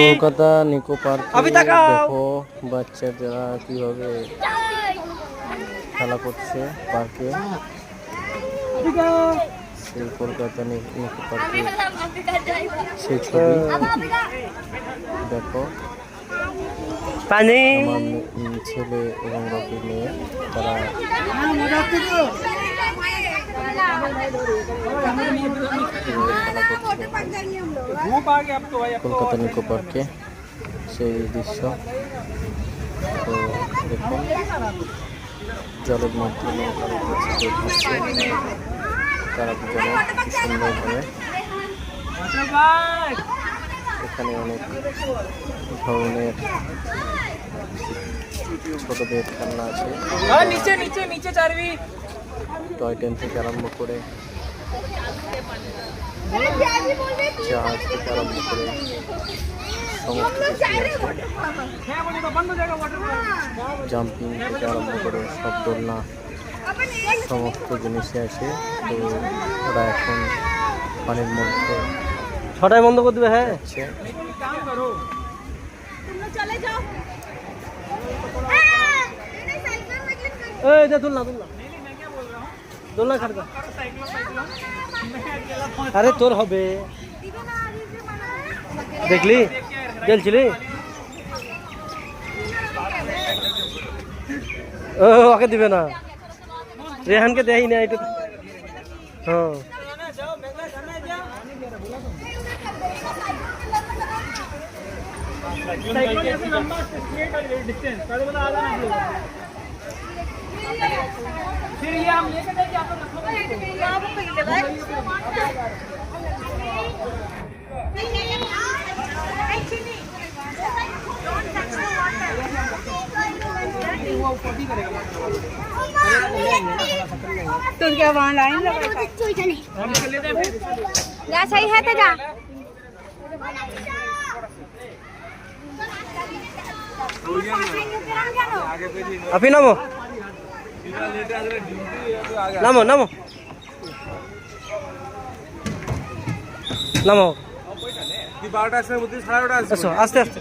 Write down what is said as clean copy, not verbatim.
কলকাতা নিকো পার্কে দেখো বাচ্চারা কিভাবে খেলা করছে পার্কে। সেই কলকাতা নিকো পার্কে সেই ছবি দেখো। আমার ছেলে এবং রকি মেয়ে তারা কলকাতা নিকো পার্কে সেই দৃশ্য। তো দেখুন জলের মধ্যে তারা দুজনে কি সুন্দরভাবে। এখানে অনেক ধরনের ছোটদের খেলনা আছে, টয় ট্রেন থেকে আরম্ভ করে জাহাজ থেকে আরম্ভ করে সমস্ত কিছু আছে। জাম্পিং থেকে আরম্ভ করে সব দোলনা সমস্ত জিনিসে আছে। তো ওরা এখন পানির মধ্যে 6টায় বন্ধ করে দেবে। হ্যাঁ দোলনা খাটকা। আরে তোর হবে দেখলি গেলছিলি ওকে দিবে না, রেহানকে দেয় না এটা। হ্যাঁ फिर ये हम लेके जाएंगे आप तो क्या वहाँ लाइन लगा जा सही है तो जा। अभी नामो नामो नामो नामो 12টা আসছে, 12:30 আস্তে আস্তে।